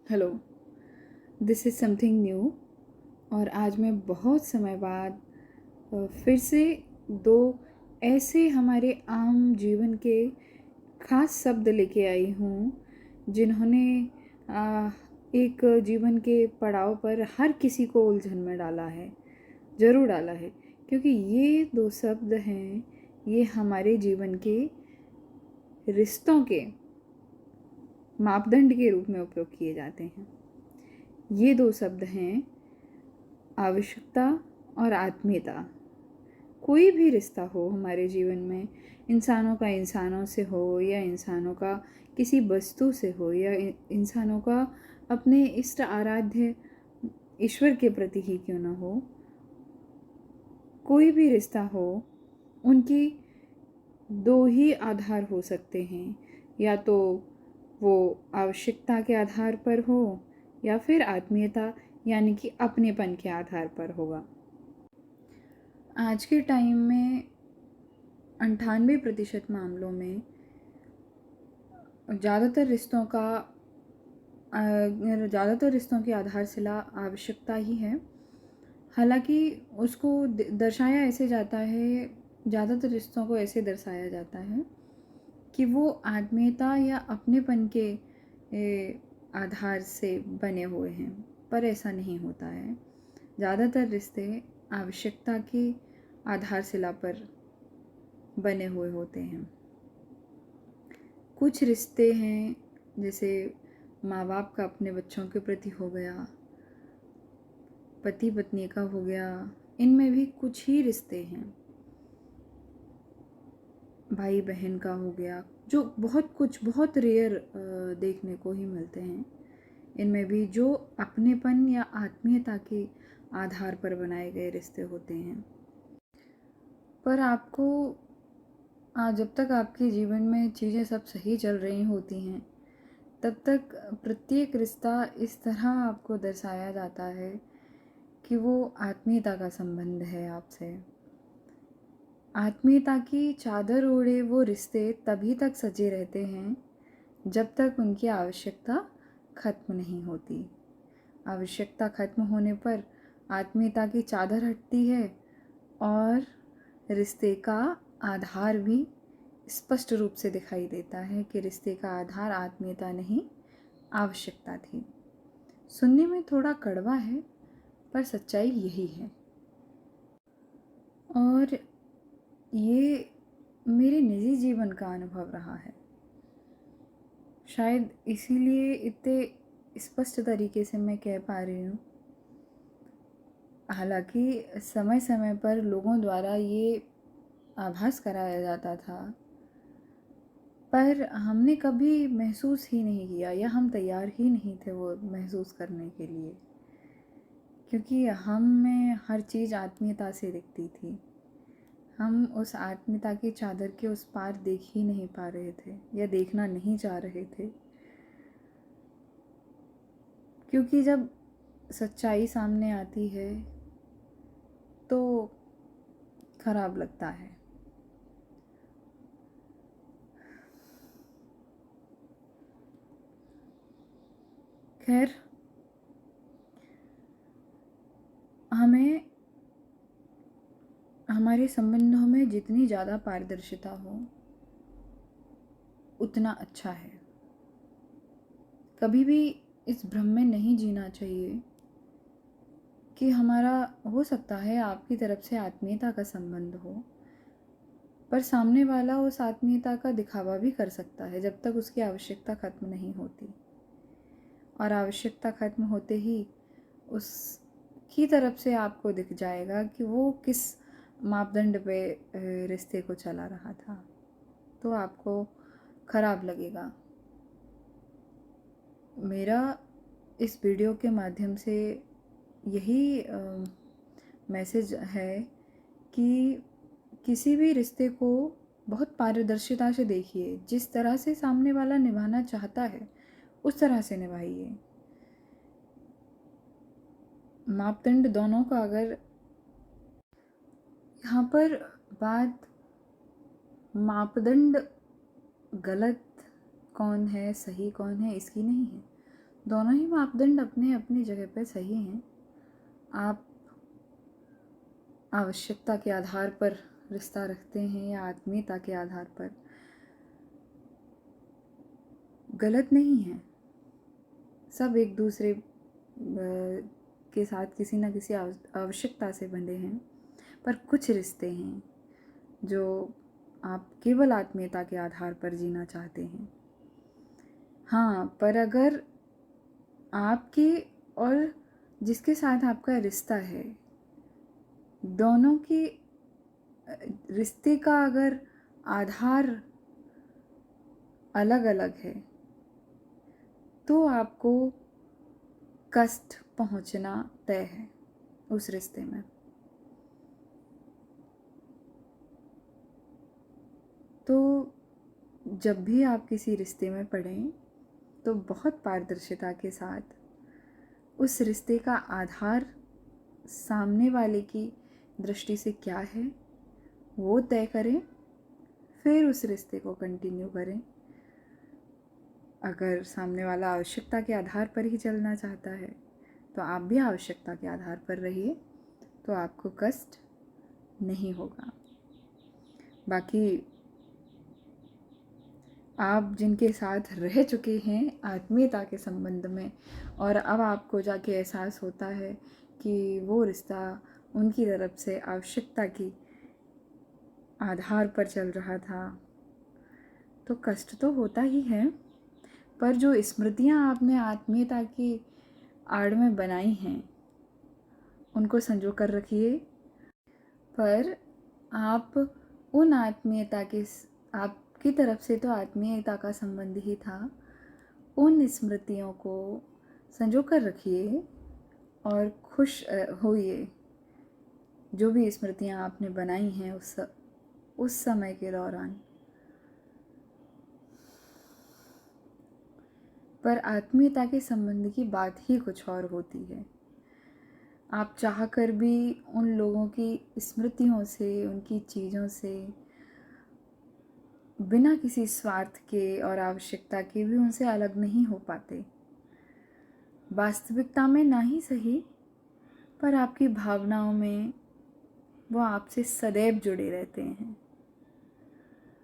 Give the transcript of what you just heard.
Hello, this is something new. और आज मैं बहुत समय बाद फिर से दो ऐसे हमारे आम जीवन के ख़ास शब्द लेके आई हूँ जिन्होंने एक जीवन के पड़ाव पर हर किसी को उलझन में डाला है, ज़रूर डाला है। क्योंकि ये दो शब्द हैं, ये हमारे जीवन के रिश्तों के मापदंड के रूप में उपयोग किए जाते हैं। ये दो शब्द हैं आवश्यकता और आत्मीयता। कोई भी रिश्ता हो हमारे जीवन में, इंसानों का इंसानों से हो या इंसानों का किसी वस्तु से हो या इंसानों का अपने इष्ट आराध्य ईश्वर के प्रति ही क्यों ना हो, कोई भी रिश्ता हो, उनकी दो ही आधार हो सकते हैं। या तो वो आवश्यकता के आधार पर हो या फिर आत्मीयता यानी कि अपनेपन के आधार पर होगा। आज के टाइम में 98% मामलों में ज़्यादातर रिश्तों की आधारशिला आवश्यकता ही है। हालांकि उसको दर्शाया ऐसे जाता है, ज़्यादातर रिश्तों को ऐसे दर्शाया जाता है कि वो आत्मीयता या अपनेपन के आधार से बने हुए हैं, पर ऐसा नहीं होता है। ज़्यादातर रिश्ते आवश्यकता की आधारशिला पर बने हुए होते हैं। कुछ रिश्ते हैं जैसे माँ बाप का अपने बच्चों के प्रति हो गया, पति पत्नी का हो गया, इनमें भी कुछ ही रिश्ते हैं। भाई बहन का हो गया, जो बहुत रेयर देखने को ही मिलते हैं। इनमें भी जो अपनेपन या आत्मीयता के आधार पर बनाए गए रिश्ते होते हैं। पर आपको जब तक आपके जीवन में चीज़ें सब सही चल रही होती हैं, तब तक प्रत्येक रिश्ता इस तरह आपको दर्शाया जाता है कि वो आत्मीयता का संबंध है आपसे। आत्मीयता की चादर ओढ़े वो रिश्ते तभी तक सजे रहते हैं जब तक उनकी आवश्यकता खत्म नहीं होती। आवश्यकता खत्म होने पर आत्मीयता की चादर हटती है और रिश्ते का आधार भी स्पष्ट रूप से दिखाई देता है कि रिश्ते का आधार आत्मीयता नहीं, आवश्यकता थी। सुनने में थोड़ा कड़वा है, पर सच्चाई यही है। और ये मेरे निजी जीवन का अनुभव रहा है। शायद इसीलिए इतने स्पष्ट तरीके से मैं कह पा रही हूँ। हालांकि समय समय पर लोगों द्वारा ये आभास कराया जाता था, पर हमने कभी महसूस ही नहीं किया या हम तैयार ही नहीं थे वो महसूस करने के लिए, क्योंकि हम में हर चीज़ आत्मीयता से दिखती थी। हम उस आत्मीयता की चादर के उस पार देख ही नहीं पा रहे थे या देखना नहीं चाह रहे थे, क्योंकि जब सच्चाई सामने आती है तो खराब लगता है। खैर, हमें हमारे संबंधों में जितनी ज़्यादा पारदर्शिता हो उतना अच्छा है। कभी भी इस भ्रम में नहीं जीना चाहिए कि हमारा हो सकता है आपकी तरफ से आत्मीयता का संबंध हो, पर सामने वाला उस आत्मीयता का दिखावा भी कर सकता है जब तक उसकी आवश्यकता खत्म नहीं होती। और आवश्यकता खत्म होते ही उसकी तरफ से आपको दिख जाएगा कि वो किस मापदंड पे रिश्ते को चला रहा था, तो आपको खराब लगेगा। मेरा इस वीडियो के माध्यम से यही मैसेज है कि किसी भी रिश्ते को बहुत पारदर्शिता से देखिए। जिस तरह से सामने वाला निभाना चाहता है उस तरह से निभाइए। मापदंड दोनों का अगर यहाँ पर बात मापदंड गलत कौन है सही कौन है इसकी नहीं है। दोनों ही मापदंड अपने अपनी जगह पर सही हैं। आप आवश्यकता के आधार पर रिश्ता रखते हैं या आत्मीयता के आधार पर, गलत नहीं है। सब एक दूसरे के साथ किसी न किसी आवश्यकता से बंधे हैं, पर कुछ रिश्ते हैं जो आप केवल आत्मीयता के आधार पर जीना चाहते हैं। हाँ, पर अगर आपके और जिसके साथ आपका रिश्ता है, दोनों की रिश्ते का अगर आधार अलग अलग है, तो आपको कष्ट पहुंचना तय है उस रिश्ते में। तो जब भी आप किसी रिश्ते में पड़ें, तो बहुत पारदर्शिता के साथ उस रिश्ते का आधार सामने वाले की दृष्टि से क्या है वो तय करें, फिर उस रिश्ते को कंटिन्यू करें। अगर सामने वाला आवश्यकता के आधार पर ही चलना चाहता है, तो आप भी आवश्यकता के आधार पर रहिए, तो आपको कष्ट नहीं होगा। बाकी आप जिनके साथ रह चुके हैं आत्मीयता के संबंध में, और अब आपको जाके एहसास होता है कि वो रिश्ता उनकी तरफ से आवश्यकता की आधार पर चल रहा था, तो कष्ट तो होता ही है। पर जो स्मृतियाँ आपने आत्मीयता की आड़ में बनाई हैं, उनको संजो कर रखिए। पर आप उन आत्मीयता के, आपकी तरफ से तो आत्मीयता का संबंध ही था, उन स्मृतियों को संजो कर रखिए और खुश होइए। जो भी स्मृतियाँ आपने बनाई हैं उस समय के दौरान। पर आत्मीयता के संबंध की बात ही कुछ और होती है। आप चाह कर भी उन लोगों की स्मृतियों से, उनकी चीज़ों से बिना किसी स्वार्थ के और आवश्यकता के भी उनसे अलग नहीं हो पाते। वास्तविकता में ना ही सही, पर आपकी भावनाओं में वो आपसे सदैव जुड़े रहते हैं।